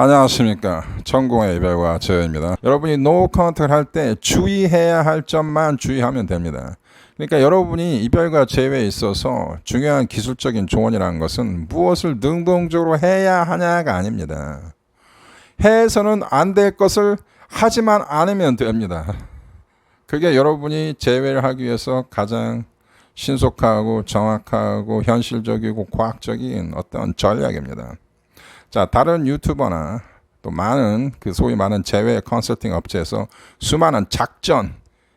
안녕하십니까. 천공의 이별과 저입니다. 여러분이 노 컨택을 할 때 주의해야 할 점만 주의하면 됩니다. 그러니까 여러분이 이별과 재회에 있어서 중요한 기술적인 조언이라는 것은 무엇을 능동적으로 해야 하냐가 아닙니다. 해서는 안 될 것을 하지만 않으면 됩니다. 그게 여러분이 재회를 하기 위해서 가장 신속하고 정확하고 현실적이고 과학적인 어떤 전략입니다. 자, 다른 유튜버나 또 많은 소위 말하는 재회 컨설팅 업체에서 수많은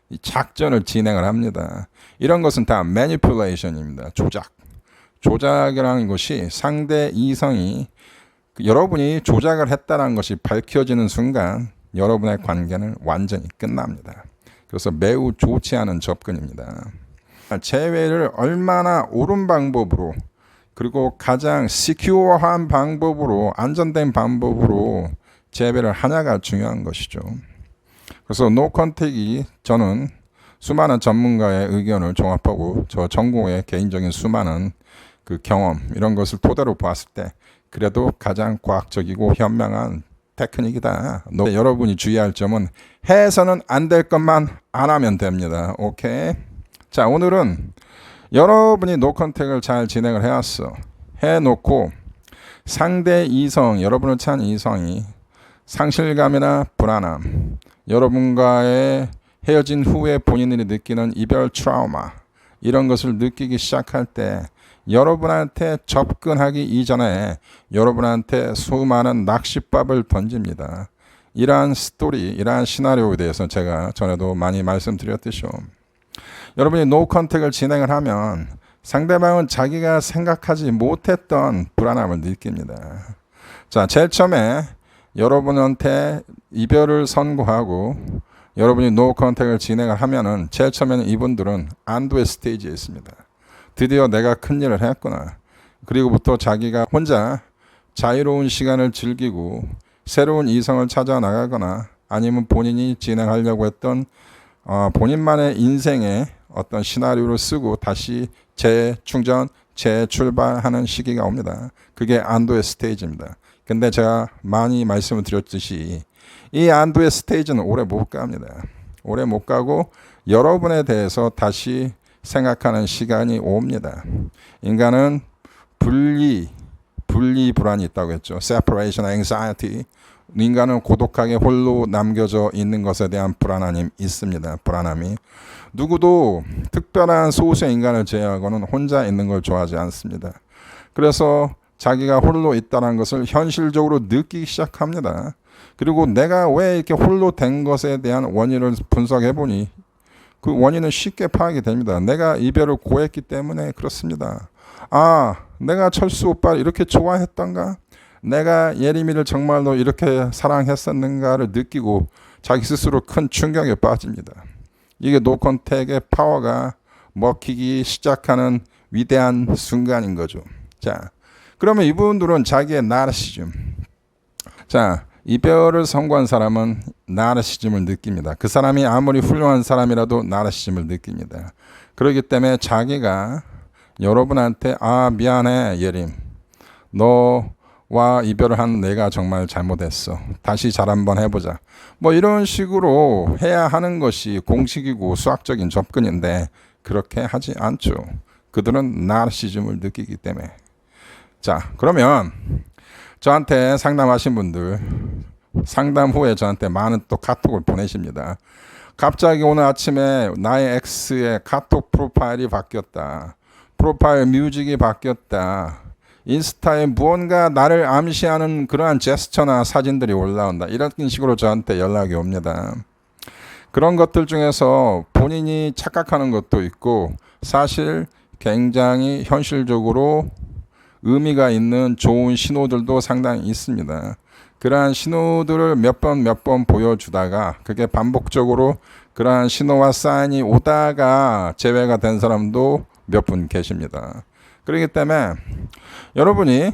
이 작전을 진행을 합니다. 이런 것은 다 매니플레이션입니다. 조작이라는 것이 상대 이성이 여러분이 조작을 했다는 것이 밝혀지는 순간 여러분의 관계는 완전히 끝납니다. 그래서 매우 좋지 않은 접근입니다. 재회를 얼마나 옳은 방법으로 그리고 가장 시큐어한 방법으로 안전된 방법으로 재배를 하냐가 중요한 것이죠. 그래서 노컨택이 저는 수많은 전문가의 의견을 종합하고 저 전공의 개인적인 수많은 경험 이런 것을 토대로 보았을 때 그래도 가장 과학적이고 현명한 테크닉이다. 여러분이 주의할 점은 해서는 안 될 것만 안 하면 됩니다. 오케이. 자, 오늘은 여러분이 노컨택을 잘 진행을 해놓고 상대 이성, 여러분을 찬 이성이 상실감이나 불안함, 여러분과의 헤어진 후에 본인들이 느끼는 이별 트라우마 이런 것을 느끼기 시작할 때 여러분한테 접근하기 이전에 여러분한테 수많은 낚싯밥을 던집니다. 이러한 이러한 시나리오에 대해서 제가 전에도 많이 말씀드렸듯이요. 여러분이 노 컨택을 진행을 하면 상대방은 자기가 생각하지 못했던 불안함을 느낍니다. 자, 제일 처음에 여러분한테 이별을 선고하고 여러분이 노 컨택을 진행을 하면은 제일 처음에는 이분들은 안도의 스테이지에 있습니다. 드디어 내가 큰일을 했구나. 그리고부터 자기가 혼자 자유로운 시간을 즐기고 새로운 이성을 찾아 나가거나 아니면 본인이 진행하려고 했던 본인만의 인생의 어떤 시나리오를 쓰고 다시 재충전, 재출발하는 시기가 옵니다. 그게 안도의 스테이지입니다. 근데 제가 많이 말씀을 드렸듯이 이 안도의 스테이지는 오래 못 갑니다. 오래 못 가고 여러분에 대해서 다시 생각하는 시간이 옵니다. 인간은 분리 불안이 있다고 했죠. Separation anxiety. 인간은 고독하게 홀로 남겨져 있는 것에 대한 불안함이 있습니다. 불안함이. 누구도 특별한 소수의 인간을 제외하고는 혼자 있는 걸 좋아하지 않습니다. 그래서 자기가 홀로 있다는 것을 현실적으로 느끼기 시작합니다. 그리고 내가 왜 이렇게 홀로 된 것에 대한 원인을 분석해 보니 그 원인은 쉽게 파악이 됩니다. 내가 이별을 고했기 때문에 그렇습니다. 내가 철수 오빠를 이렇게 좋아했던가? 내가 예림이를 정말로 이렇게 사랑했었는가를 느끼고 자기 스스로 큰 충격에 빠집니다. 이게 노컨택의 파워가 먹히기 시작하는 위대한 순간인 거죠. 자, 그러면 이분들은 자기의 나르시즘. 자, 이별을 선고한 사람은 나르시즘을 느낍니다. 그 사람이 아무리 훌륭한 사람이라도 나르시즘을 느낍니다. 그렇기 때문에 자기가 여러분한테 미안해 예림. 너와 이별을 한 내가 정말 잘못했어. 다시 잘 한번 해보자. 뭐 이런 식으로 해야 하는 것이 공식이고 수학적인 접근인데 그렇게 하지 않죠. 그들은 나르시즘을 느끼기 때문에. 자, 그러면 저한테 상담하신 분들 상담 후에 저한테 많은 또 카톡을 보내십니다. 갑자기 오늘 아침에 나의 X의 카톡 프로파일이 바뀌었다. 프로파일 뮤직이 바뀌었다. 인스타에 무언가 나를 암시하는 그러한 제스처나 사진들이 올라온다. 이런 식으로 저한테 연락이 옵니다. 그런 것들 중에서 본인이 착각하는 것도 있고 사실 굉장히 현실적으로 의미가 있는 좋은 신호들도 상당히 있습니다. 그러한 신호들을 몇 번 보여주다가 그게 반복적으로 그러한 신호와 사인이 오다가 재회가 된 사람도 몇 분 계십니다. 그렇기 때문에 여러분이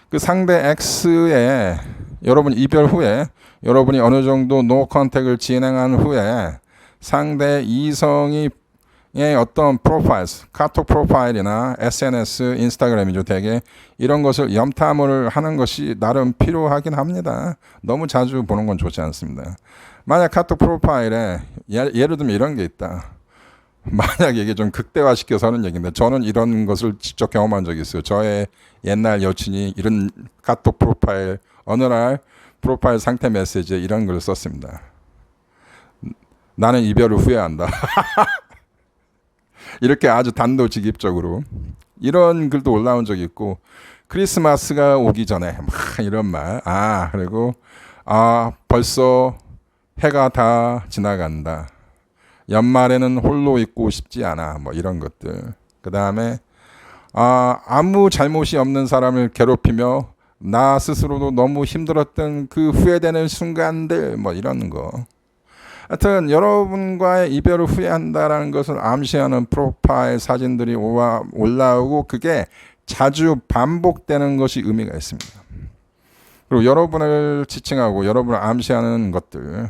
그 상대 X의 여러분 이별 후에 여러분이 어느 정도 노 컨택을 진행한 후에 상대 이성이 어떤 프로파일, 카톡 프로파일이나 SNS, 인스타그램이죠. 대개 이런 것을 염탐을 하는 것이 나름 필요하긴 합니다. 너무 자주 보는 건 좋지 않습니다. 만약 카톡 프로파일에 예를 들면 이런 게 있다. 만약 이게 좀 극대화시켜서 하는 얘기인데 저는 이런 것을 직접 경험한 적이 있어요. 저의 옛날 여친이 이런 카톡 프로파일 어느 날 프로파일 상태 메시지에 이런 글을 썼습니다. 나는 이별을 후회한다. 이렇게 아주 단도직입적으로 이런 글도 올라온 적이 있고 크리스마스가 오기 전에 막 이런 말. 그리고 벌써 해가 다 지나간다. 연말에는 홀로 있고 싶지 않아. 뭐 이런 것들. 그 다음에 아무 잘못이 없는 사람을 괴롭히며 나 스스로도 너무 힘들었던 그 후회되는 순간들 뭐 이런 거. 하여튼 여러분과의 이별을 후회한다라는 것을 암시하는 프로파일 사진들이 올라오고 그게 자주 반복되는 것이 의미가 있습니다. 그리고 여러분을 지칭하고 여러분을 암시하는 것들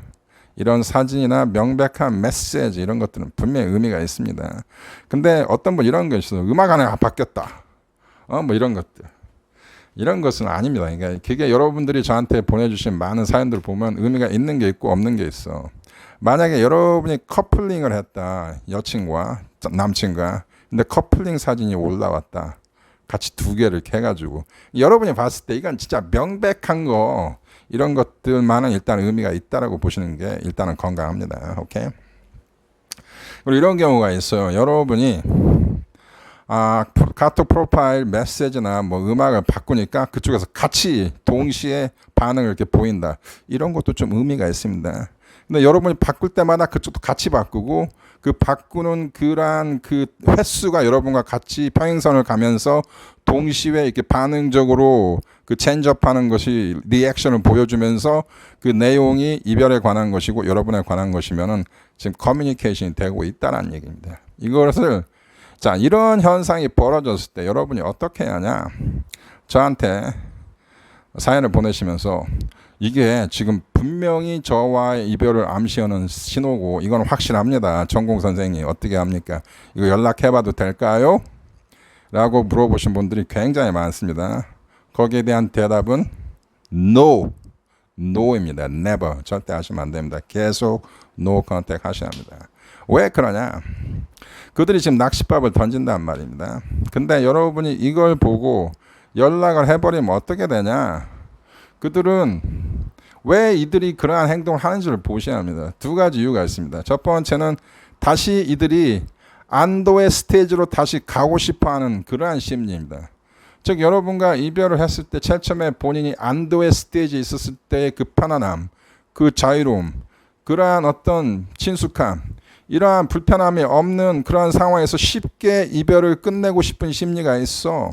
이런 사진이나 명백한 메시지 이런 것들은 분명히 의미가 있습니다. 근데 어떤 분 이런 거 있어요. 음악 하나가 바뀌었다. 뭐 이런 것들. 이런 것은 아닙니다. 그러니까 그게 여러분들이 저한테 보내주신 많은 사연들을 보면 의미가 있는 게 있고 없는 게 있어. 만약에 여러분이 커플링을 했다. 여친과 남친과. 근데 커플링 사진이 올라왔다. 같이 두 개를 이렇게 해가지고. 여러분이 봤을 때 이건 진짜 명백한 거 이런 것들만은 일단 의미가 있다라고 보시는 게 일단은 건강합니다. 오케이? 그리고 이런 경우가 있어요. 여러분이 카톡 프로파일 메시지나 뭐 음악을 바꾸니까 그쪽에서 같이 동시에 반응을 이렇게 보인다. 이런 것도 좀 의미가 있습니다. 근데 여러분이 바꿀 때마다 그쪽도 같이 바꾸고 그 바꾸는 그러한 그 횟수가 여러분과 같이 평행선을 가면서 동시에 이렇게 반응적으로 그 체인지업하는 것이 리액션을 보여주면서 그 내용이 이별에 관한 것이고 여러분에 관한 것이면은 지금 커뮤니케이션이 되고 있다는 얘기입니다. 이것을 자 이런 현상이 벌어졌을 때 여러분이 어떻게 하냐? 저한테 사연을 보내시면서 이게 지금 분명히 저와의 이별을 암시하는 신호고 이건 확실합니다. 전공 선생님 어떻게 합니까? 이거 연락해봐도 될까요? 라고 물어보신 분들이 굉장히 많습니다. 거기에 대한 대답은 No, No입니다. Never, 절대 하시면 안 됩니다. 계속 No contact 하셔야 합니다. 왜 그러냐? 그들이 지금 낚싯밥을 던진단 말입니다. 근데 여러분이 이걸 보고 연락을 해버리면 어떻게 되냐? 그들은 왜 이들이 그러한 행동을 하는지를 보셔야 합니다. 두 가지 이유가 있습니다. 첫 번째는 다시 이들이 안도의 스테이지로 다시 가고 싶어하는 그러한 심리입니다. 즉 여러분과 이별을 했을 때 제일 처음에 본인이 안도의 스테이지에 있었을 때의 그 편안함, 그 자유로움, 그러한 어떤 친숙함, 이러한 불편함이 없는 그러한 상황에서 쉽게 이별을 끝내고 싶은 심리가 있어.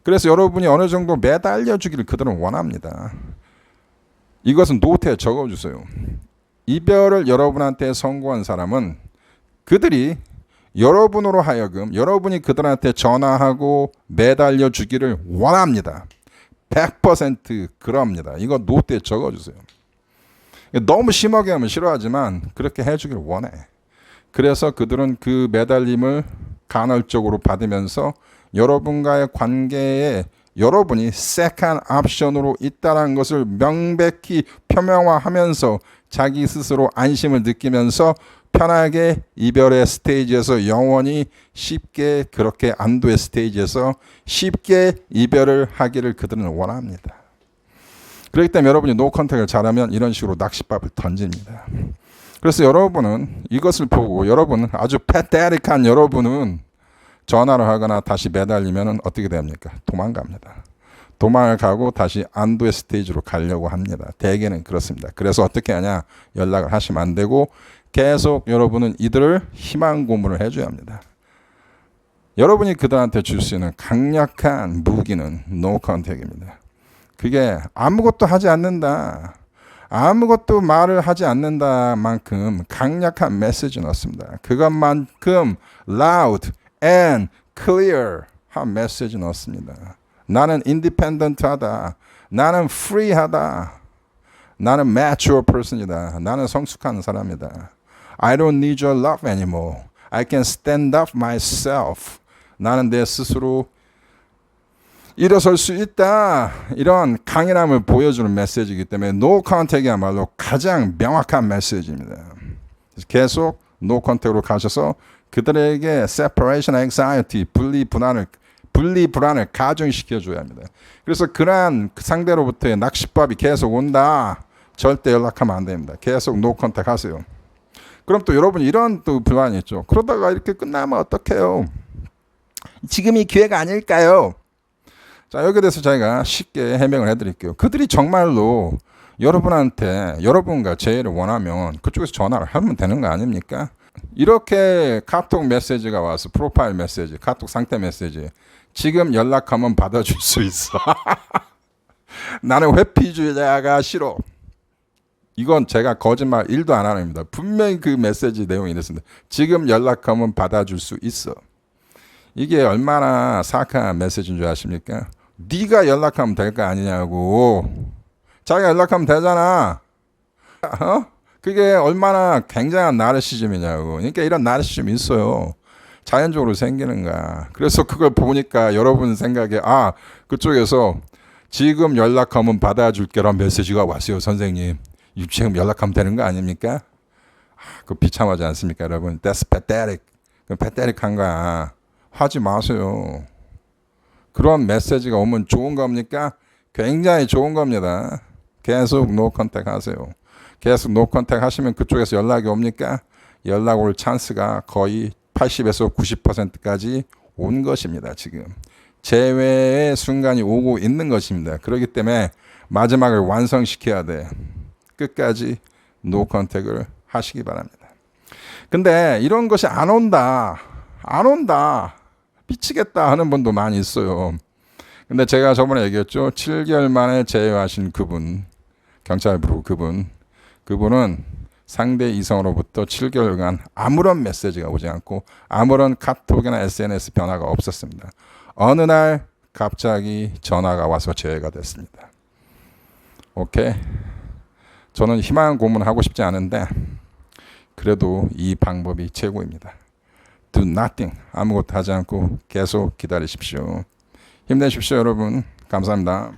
그래서 여러분이 어느 정도 매달려 주기를 그들은 원합니다. 이것은 노트에 적어주세요. 이별을 여러분한테 선고한 사람은 그들이 여러분으로 하여금 여러분이 그들한테 전화하고 매달려 주기를 원합니다. 100% 그럽니다. 이거 노트에 적어주세요. 너무 심하게 하면 싫어하지만 그렇게 해주기를 원해. 그래서 그들은 그 매달림을 간헐적으로 받으면서 여러분과의 관계에 여러분이 세컨 옵션으로 있다는 것을 명백히 표명화하면서 자기 스스로 안심을 느끼면서 편하게 이별의 스테이지에서 영원히 쉽게 그렇게 안도의 스테이지에서 쉽게 이별을 하기를 그들은 원합니다. 그렇기 때문에 여러분이 노 컨택을 잘하면 이런 식으로 낚싯밥을 던집니다. 그래서 여러분은 이것을 보고 여러분 아주 패테릭한 여러분은 전화를 하거나 다시 매달리면 어떻게 됩니까? 도망갑니다. 도망을 가고 다시 안도의 스테이지로 가려고 합니다. 대개는 그렇습니다. 그래서 어떻게 하냐? 연락을 하시면 안 되고 계속 여러분은 이들을 희망 고문을 해줘야 합니다. 여러분이 그들한테 줄 수 있는 강력한 무기는 노 컨택입니다. 그게 아무것도 하지 않는다. 아무것도 말을 하지 않는다 만큼 강력한 메시지는 없습니다. 그것만큼 loud and clear 한 메시지는 없습니다. 나는 인디펜던트하다. 나는 프리하다. 나는 mature person이다. 나는 성숙한 사람이다. I don't need your love anymore. I can stand up myself. 나는 내 스스로 일어설 수 있다. 이런 강인함을 보여주는 메시지이기 때문에 No Contact이야말로 가장 명확한 메시지입니다. 계속 No Contact으로 가셔서 그들에게 separation anxiety, 분리 불안을 가중시켜줘야 합니다. 그래서 그러한 상대로부터의 낚시밥이 계속 온다. 절대 연락하면 안 됩니다. 계속 No Contact 하세요. 그럼 또 여러분 이런 또 불안이 있죠. 그러다가 이렇게 끝나면 어떡해요? 지금이 기회가 아닐까요? 자, 여기에 대해서 저희가 쉽게 해명을 해드릴게요. 그들이 정말로 여러분한테 여러분과 제의를 원하면 그쪽에서 전화를 하면 되는 거 아닙니까? 이렇게 카톡 메시지가 와서 프로파일 메시지, 카톡 상태 메시지 지금 연락하면 받아줄 수 있어. 나는 회피주의자가 싫어. 이건 제가 거짓말 1도 안 하는 겁니다. 분명히 그 메시지 내용이 이랬습니다. 지금 연락하면 받아줄 수 있어. 이게 얼마나 사악한 메시지인 줄 아십니까? 네가 연락하면 될 거 아니냐고. 자기가 연락하면 되잖아. 어? 그게 얼마나 굉장한 나르시즘이냐고. 그러니까 이런 나르시즘이 있어요. 자연적으로 생기는 거야. 그래서 그걸 보니까 여러분 생각에 그쪽에서 지금 연락하면 받아줄게라는 메시지가 왔어요. 선생님. 지금 연락하면 되는 거 아닙니까? 그거 비참하지 않습니까 여러분? That's pathetic. 그건 pathetic한 거야. 하지 마세요. 그런 메시지가 오면 좋은 겁니까? 굉장히 좋은 겁니다. 계속 No Contact 하세요. 계속 No Contact 하시면 그쪽에서 연락이 옵니까? 연락 올 찬스가 거의 80에서 90%까지 온 것입니다. 지금 재회의 순간이 오고 있는 것입니다. 그렇기 때문에 마지막을 완성시켜야 돼. 끝까지 No Contact을 하시기 바랍니다. 근데 이런 것이 안 온다. 미치겠다 하는 분도 많이 있어요. 근데 제가 저번에 얘기했죠. 7개월 만에 제외하신 그분, 경찰 부르고 그분은 상대 이성으로부터 7개월간 아무런 메시지가 오지 않고 아무런 카톡이나 SNS 변화가 없었습니다. 어느 날 갑자기 전화가 와서 제외가 됐습니다. 오케이. 저는 희망 고문하고 싶지 않은데 그래도 이 방법이 최고입니다. Do nothing. 아무것도 하지 않고 계속 기다리십시오. 힘내십시오, 여러분. 감사합니다.